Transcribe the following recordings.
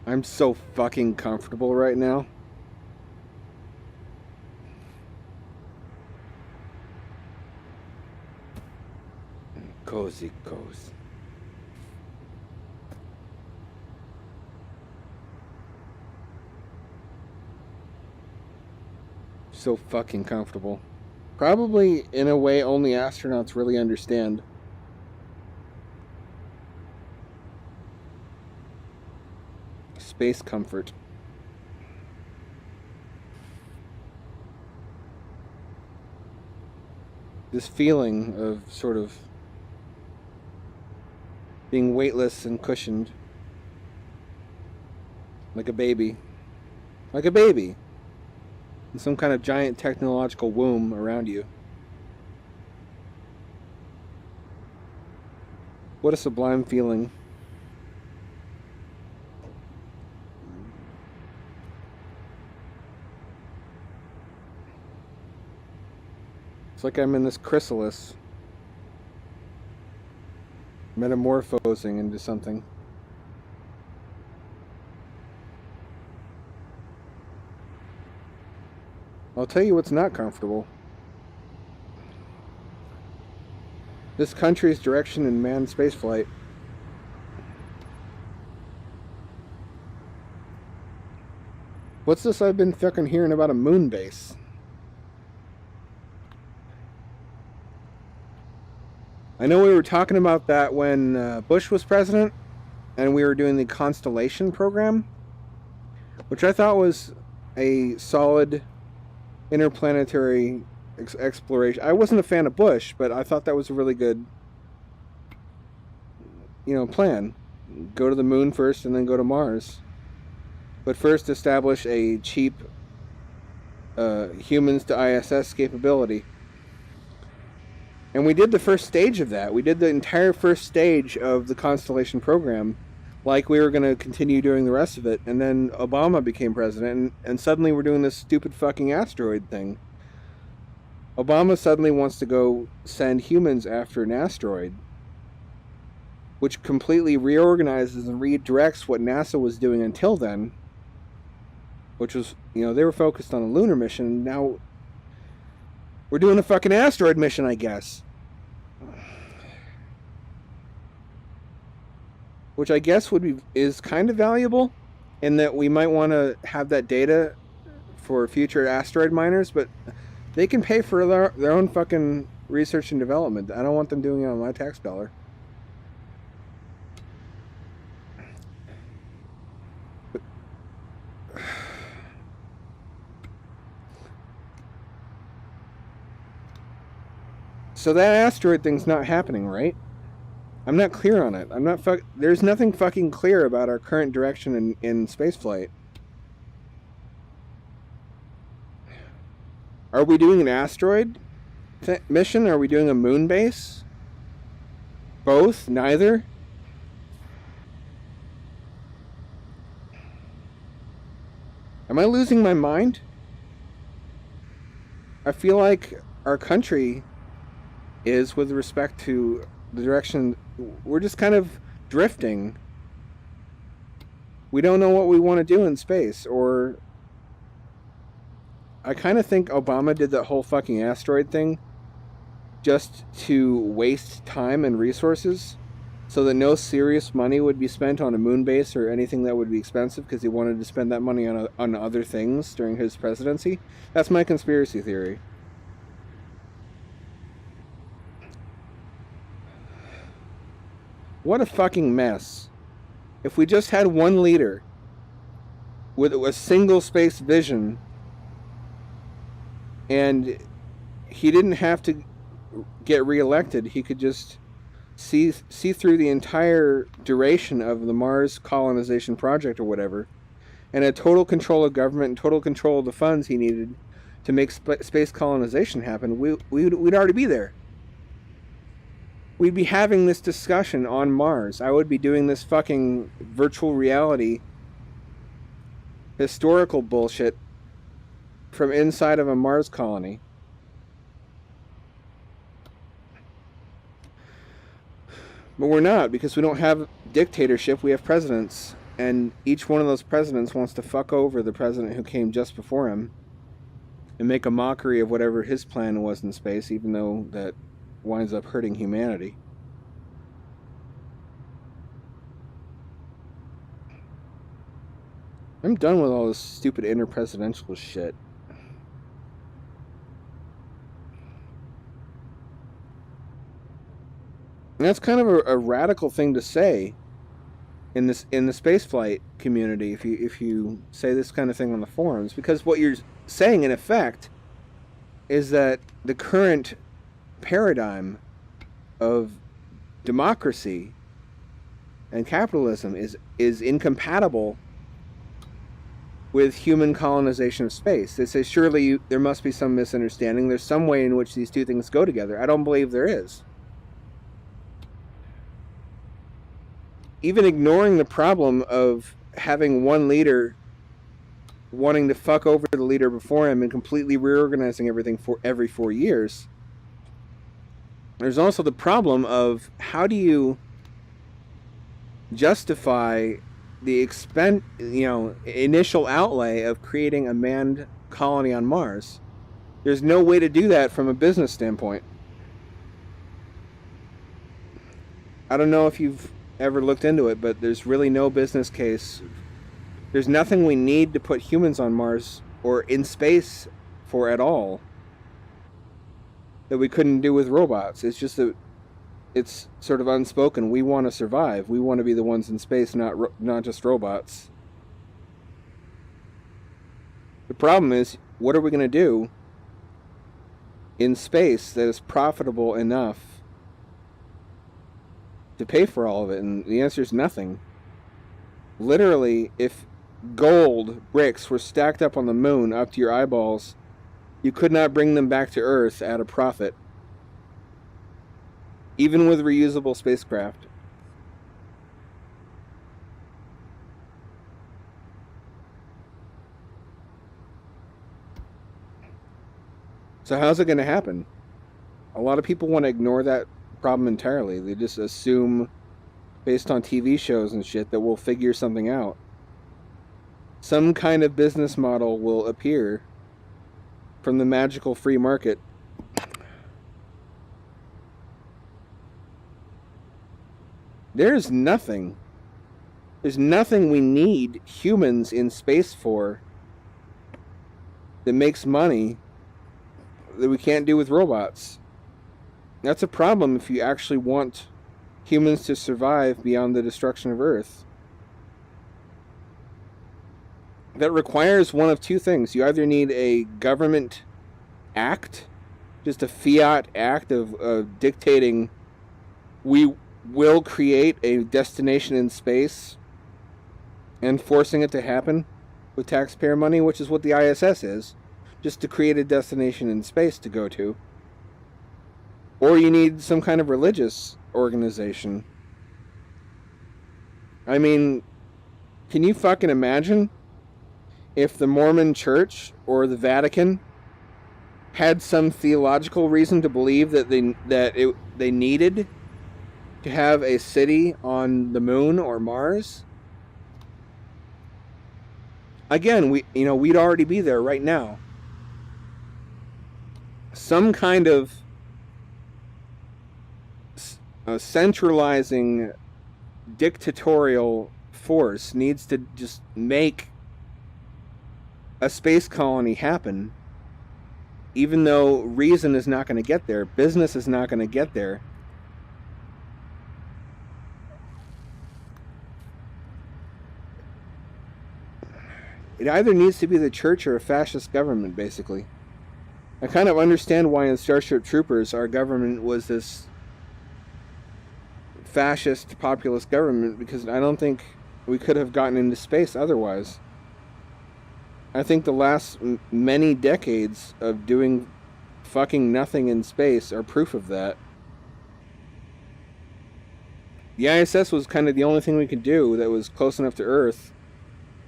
I'm so fucking comfortable right now. Cozy cozy. So fucking comfortable. Probably in a way only astronauts really understand. Space comfort. This feeling of sort of being weightless and cushioned. Like a baby. Like a baby. In some kind of giant technological womb around you. What a sublime feeling. It's like I'm in this chrysalis, metamorphosing into something. I'll tell you what's not comfortable. This country's direction in manned spaceflight. What's this I've been fucking hearing about a moon base? I know we were talking about that when Bush was president, and we were doing the Constellation program, which I thought was a solid interplanetary exploration. I wasn't a fan of Bush, but I thought that was a really good, plan. Go to the moon first and then go to Mars. But first establish a cheap humans to ISS capability. And we did the first stage of that. We did the entire first stage of the Constellation program like we were going to continue doing the rest of it. And then Obama became president, and suddenly we're doing this stupid fucking asteroid thing. Obama suddenly wants to go send humans after an asteroid, which completely reorganizes and redirects what NASA was doing until then, which was, they were focused on a lunar mission, and now we're doing a fucking asteroid mission, I guess. Which I guess is kind of valuable, in that we might want to have that data for future asteroid miners, but they can pay for their own fucking research and development. I don't want them doing it on my tax dollar. So that asteroid thing's not happening, right? I'm not clear on it. There's nothing fucking clear about our current direction in spaceflight. Are we doing an asteroid mission? Are we doing a moon base? Both? Neither? Am I losing my mind? I feel like our country is, with respect to the direction, we're just kind of drifting. We don't know what we want to do in space, or I kind of think Obama did that whole fucking asteroid thing just to waste time and resources, so that no serious money would be spent on a moon base or anything that would be expensive, because he wanted to spend that money on other things during his presidency. That's my conspiracy theory. What a fucking mess. If we just had one leader with a single space vision, and he didn't have to get reelected, he could just see through the entire duration of the Mars colonization project or whatever, and had total control of government and total control of the funds he needed to make space colonization happen, we'd already be there. We'd be having this discussion on Mars. I would be doing this fucking virtual reality historical bullshit from inside of a Mars colony. But we're not, because we don't have dictatorship, we have presidents. And each one of those presidents wants to fuck over the president who came just before him and make a mockery of whatever his plan was in space, even though that winds up hurting humanity. I'm done with all this stupid interpresidential shit. And that's kind of a radical thing to say in the spaceflight community if you say this kind of thing on the forums, because what you're saying in effect is that the current paradigm of democracy and capitalism is incompatible with human colonization of space. They say surely there must be some misunderstanding. There's some way in which these two things go together. I don't believe there is. Even ignoring the problem of having one leader wanting to fuck over the leader before him and completely reorganizing everything for every 4 years, there's also the problem of how do you justify the initial outlay of creating a manned colony on Mars. There's no way to do that from a business standpoint. I don't know if you've ever looked into it, but there's really no business case. There's nothing we need to put humans on Mars or in space for at all that we couldn't do with robots. It's just that it's sort of unspoken. We want to survive. We want to be the ones in space, not just robots. The problem is, what are we going to do in space that is profitable enough to pay for all of it? And the answer is nothing. Literally, if gold bricks were stacked up on the moon up to your eyeballs, you could not bring them back to Earth at a profit, even with reusable spacecraft. So how's it going to happen? A lot of people want to ignore that problem entirely. They just assume, based on TV shows and shit, that we'll figure something out. Some kind of business model will appear from the magical free market. There's nothing we need humans in space for that makes money that we can't do with robots. That's a problem if you actually want humans to survive beyond the destruction of Earth. That requires one of two things. You either need a government act, just a fiat act of dictating, we will create a destination in space and forcing it to happen with taxpayer money, which is what the ISS is, just to create a destination in space to go to. Or you need some kind of religious organization. I mean, can you fucking imagine if the Mormon Church or the Vatican had some theological reason to believe that they needed to have a city on the moon or Mars? Again, we'd already be there right now. Some kind of centralizing dictatorial force needs to just make a space colony happen, even though reason is not going to get there, business is not going to get there. It either needs to be the church or a fascist government, basically. I kind of understand why in Starship Troopers our government was this fascist populist government, because I don't think we could have gotten into space otherwise. I think the last many decades of doing fucking nothing in space are proof of that. The ISS was kind of the only thing we could do that was close enough to Earth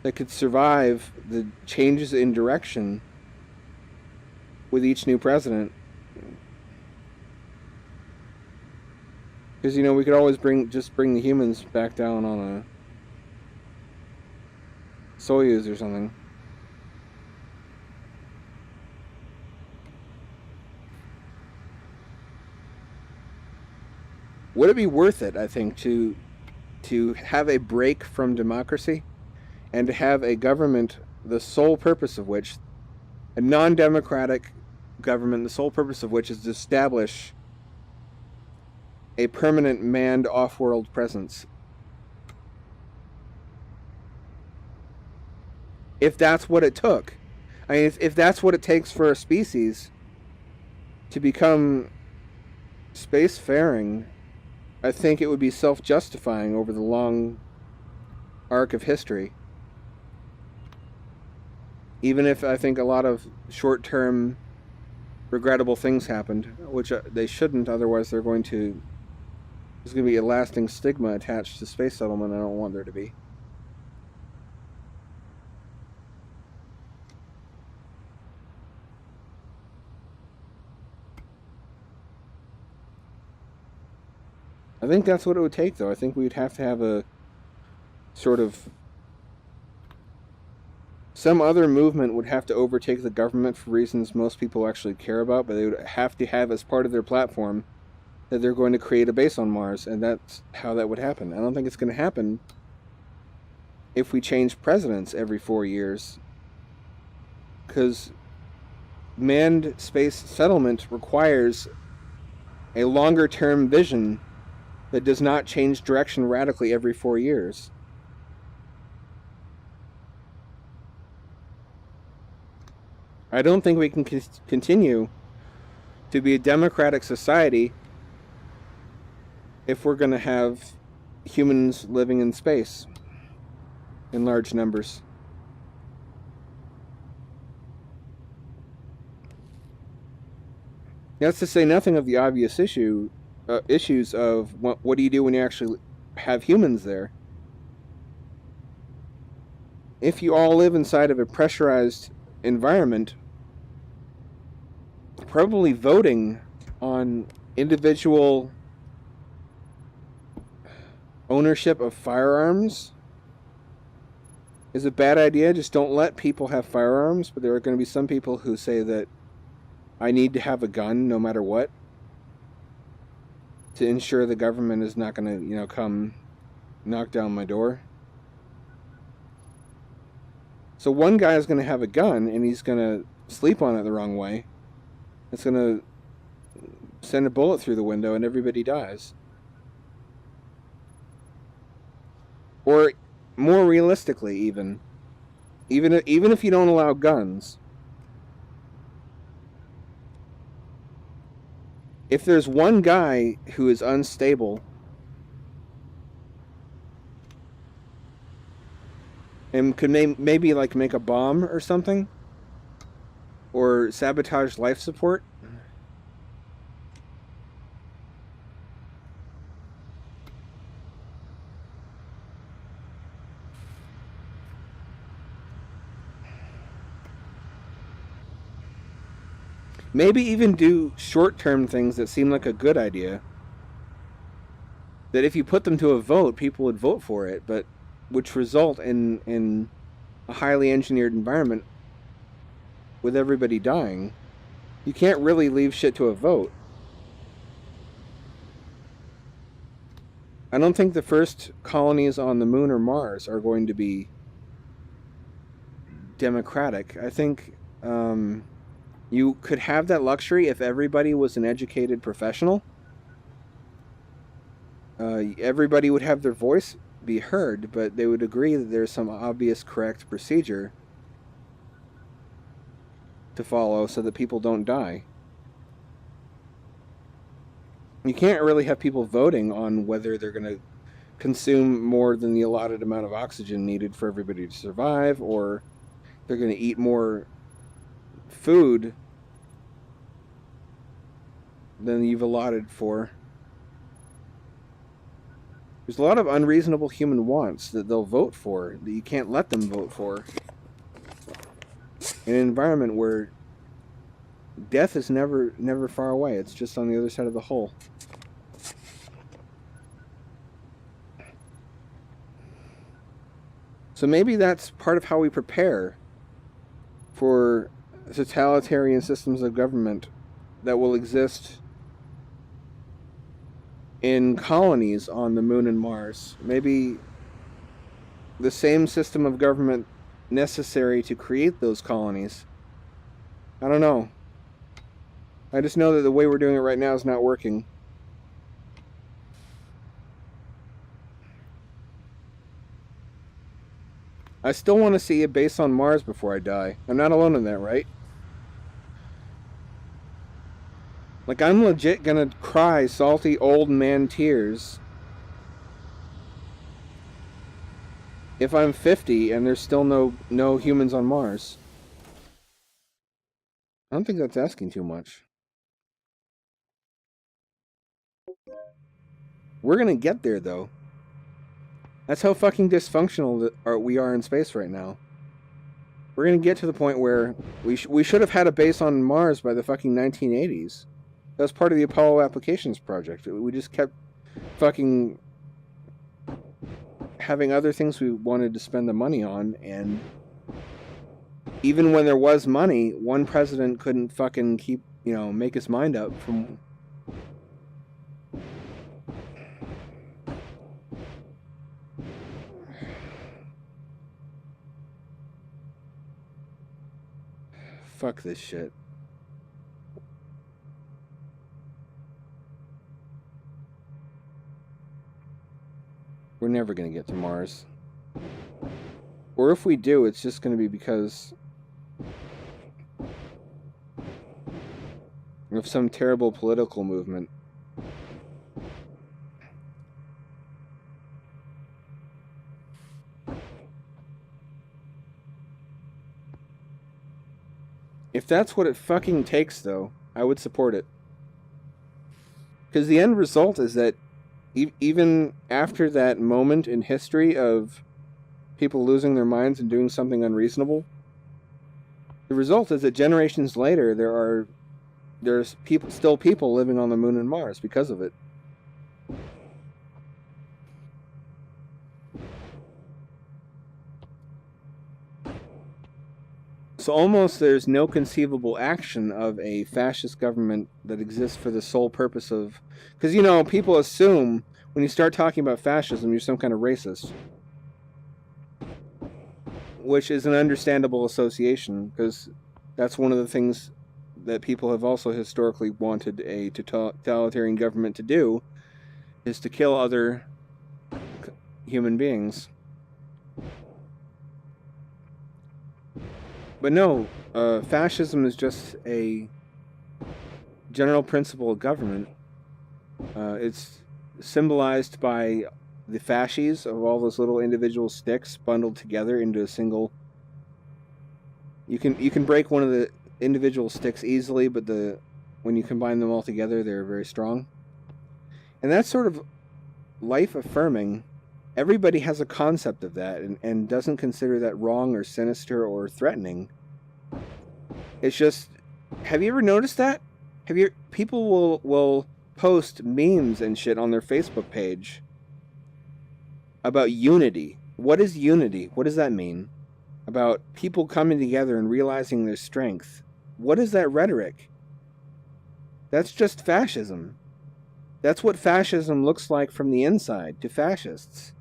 that could survive the changes in direction with each new president. Because, we could always bring the humans back down on Soyuz or something. Would it be worth it, I think, to have a break from democracy and to have a government, the sole purpose of which, a non-democratic government, the sole purpose of which is to establish a permanent manned off-world presence? If that's what it took. I mean, if that's what it takes for a species to become spacefaring, I think it would be self-justifying over the long arc of history. Even if I think a lot of short-term regrettable things happened, which they shouldn't, otherwise there's going to be a lasting stigma attached to space settlement I don't want there to be. I think that's what it would take, though. I think we'd have to have a sort of... some other movement would have to overtake the government for reasons most people actually care about, but they would have to have as part of their platform that they're going to create a base on Mars, and that's how that would happen. I don't think it's going to happen if we change presidents every 4 years, because manned space settlement requires a longer-term vision that does not change direction radically every 4 years. I don't think we can continue to be a democratic society if we're going to have humans living in space in large numbers. That's to say nothing of the obvious issues of what do you do when you actually have humans there. If you all live inside of a pressurized environment, probably voting on individual ownership of firearms is a bad idea. Just don't let people have firearms, but there are going to be some people who say that I need to have a gun no matter what to ensure the government is not going to, come knock down my door. So one guy is going to have a gun and he's going to sleep on it the wrong way. It's going to send a bullet through the window and everybody dies. Or more realistically, even if you don't allow guns, if there's one guy who is unstable and could maybe like make a bomb or something, or sabotage life support, maybe even do short-term things that seem like a good idea, that if you put them to a vote, people would vote for it, but which result in a highly engineered environment with everybody dying. You can't really leave shit to a vote. I don't think the first colonies on the moon or Mars are going to be democratic. I think you could have that luxury if everybody was an educated professional. Everybody would have their voice be heard, but they would agree that there's some obvious correct procedure to follow so that people don't die. You can't really have people voting on whether they're going to consume more than the allotted amount of oxygen needed for everybody to survive, or they're going to eat more food than you've allotted for. There's a lot of unreasonable human wants that they'll vote for that you can't let them vote for in an environment where death is never far away. It's just on the other side of the hole. So maybe that's part of how we prepare for totalitarian systems of government that will exist in colonies on the moon and Mars. Maybe the same system of government necessary to create those colonies. I don't know. I just know that the way we're doing it right now is not working. I still want to see a base on Mars before I die. I'm not alone in that, right? Like, I'm legit gonna cry salty old man tears if I'm 50 and there's still no humans on Mars. I don't think that's asking too much. We're gonna get there, though. That's how fucking dysfunctional we are in space right now. We're gonna get to the point where we should have had a base on Mars by the fucking 1980s. That was part of the Apollo Applications Project. We just kept fucking having other things we wanted to spend the money on, and even when there was money, one president couldn't fucking keep, make his mind up from... Fuck this shit. We're never gonna get to Mars. Or if we do, it's just gonna be because of some terrible political movement. If that's what it fucking takes, though, I would support it. Because the end result is that even after that moment in history of people losing their minds and doing something unreasonable, the result is that generations later there's still people living on the moon and Mars because of it. So almost there's no conceivable action of a fascist government that exists for the sole purpose of... Because, people assume when you start talking about fascism, you're some kind of racist. Which is an understandable association, because that's one of the things that people have also historically wanted a totalitarian government to do, is to kill other human beings. But no, fascism is just a general principle of government. It's symbolized by the fasces of all those little individual sticks bundled together into a single... You can break one of the individual sticks easily, but when you combine them all together, they're very strong. And that's sort of life-affirming. Everybody has a concept of that and doesn't consider that wrong or sinister or threatening. It's just... Have you ever noticed that? People will post memes and shit on their Facebook page about unity. What is unity? What does that mean? About people coming together and realizing their strength. What is that rhetoric? That's just fascism. That's what fascism looks like from the inside to fascists.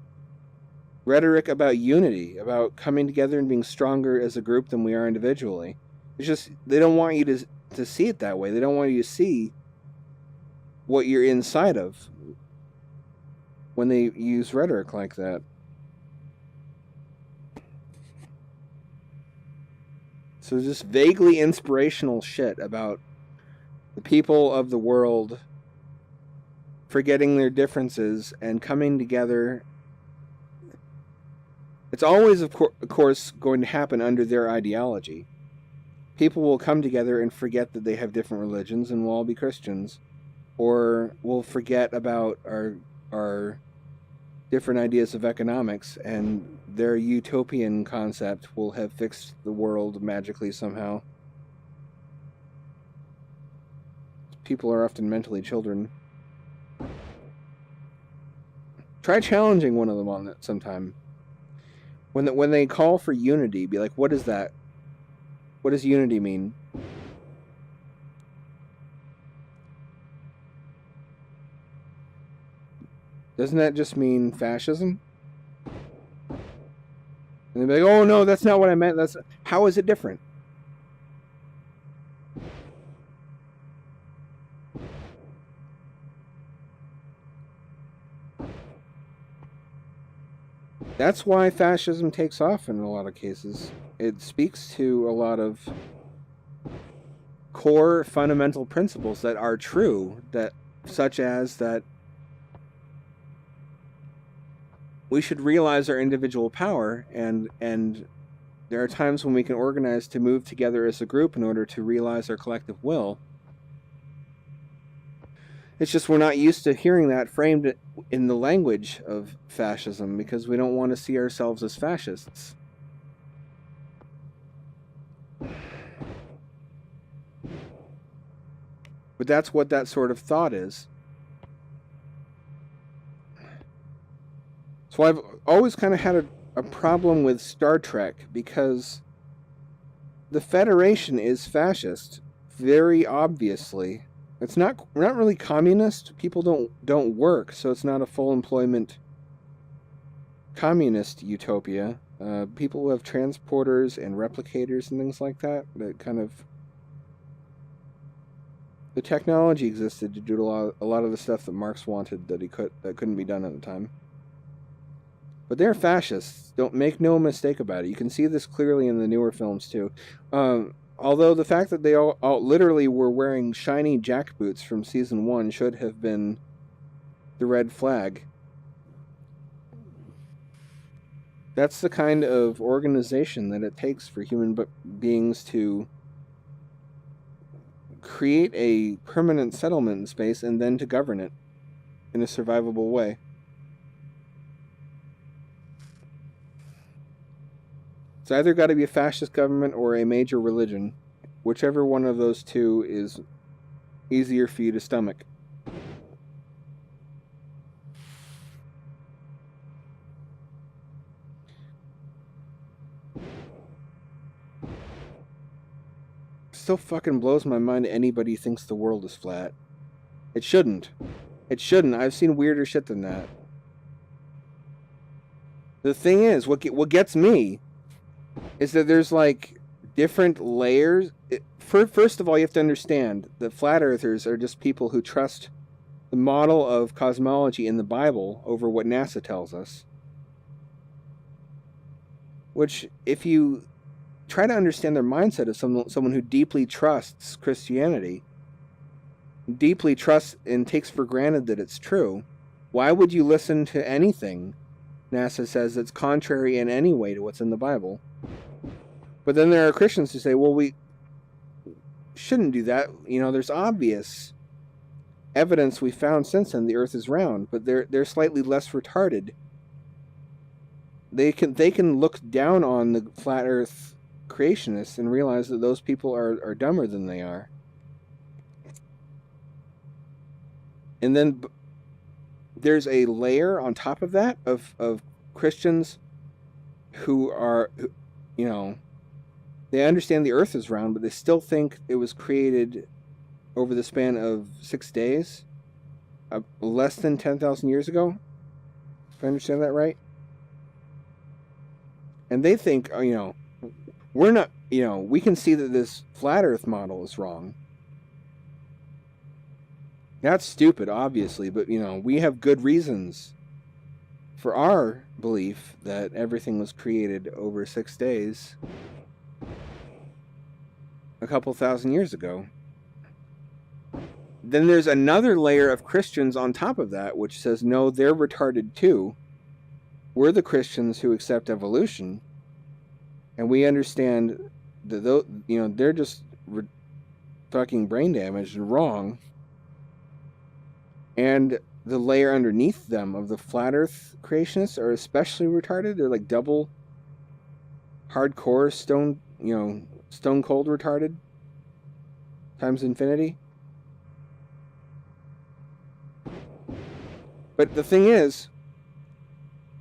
Rhetoric about unity, about coming together and being stronger as a group than we are individually. It's just, they don't want you to see it that way. They don't want you to see what you're inside of when they use rhetoric like that. So just vaguely inspirational shit about the people of the world forgetting their differences and coming together. It's always, of course, going to happen under their ideology. People will come together and forget that they have different religions and we'll all be Christians. Or we'll forget about our different ideas of economics, and their utopian concept will have fixed the world magically somehow. People are often mentally children. Try challenging one of them on that sometime. when they call for unity, be like, what is that? What does unity mean? Doesn't that just mean fascism? And they'd be like, oh no, that's not what I meant. How is it different? That's why fascism takes off in a lot of cases. It speaks to a lot of core fundamental principles that are true, such as that we should realize our individual power, and there are times when we can organize to move together as a group in order to realize our collective will. It's just we're not used to hearing that framed in the language of fascism because we don't want to see ourselves as fascists. But that's what that sort of thought is. So I've always kind of had a problem with Star Trek because the Federation is fascist, very obviously. We're not really communist. People don't work, so it's not a full employment communist utopia. People who have transporters and replicators and things like that kind of... The technology existed to do a lot of the stuff that Marx wanted that couldn't be done at the time. But they're fascists. Don't make no mistake about it. You can see this clearly in the newer films too. Although the fact that they all literally were wearing shiny jackboots from season 1 should have been the red flag. That's the kind of organization that it takes for human beings to create a permanent settlement in space and then to govern it in a survivable way. It's either got to be a fascist government or a major religion. Whichever one of those two is easier for you to stomach. Still fucking blows my mind anybody thinks the world is flat. It shouldn't. It shouldn't. I've seen weirder shit than that. The thing is, what gets me is that there's like different layers. First of all, you have to understand that flat earthers are just people who trust the model of cosmology in the Bible over what NASA tells us. Which, if you try to understand their mindset of someone who deeply trusts Christianity, deeply trusts and takes for granted that it's true, why would you listen to anything NASA says that's contrary in any way to what's in the Bible? But then there are Christians who say, well, we shouldn't do that. You know, there's obvious evidence we found since then the earth is round, but they're slightly less retarded. They can look down on the flat earth creationists and realize that those people are dumber than they are. And then there's a layer on top of that of Christians who are, you know, they understand the earth is round, but they still think it was created over the span of 6 days, less than 10,000 years ago, if I understand that right. And they think, you know, we're not, you know, we can see that this flat earth model is wrong. That's stupid, obviously, but, you know, we have good reasons for our belief that everything was created over 6 days a couple thousand years ago. Then there's another layer of Christians on top of that, which says, no, they're retarded too. We're the Christians who accept evolution, and we understand that, you know, they're just fucking brain damaged and wrong. And the layer underneath them of the flat earth creationists are especially retarded. They're like double hardcore stone cold retarded times infinity. But the thing is,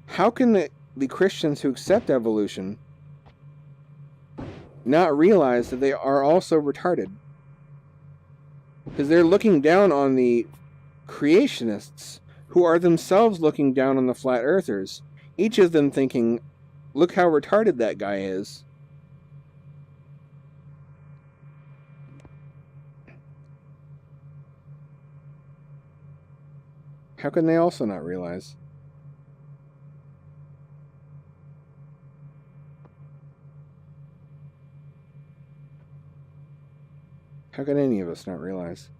how can the Christians who accept evolution not realize that they are also retarded? Because they're looking down on the creationists, who are themselves looking down on the flat earthers, each of them thinking, look how retarded that guy is. How can they also not realize? How can any of us not realize?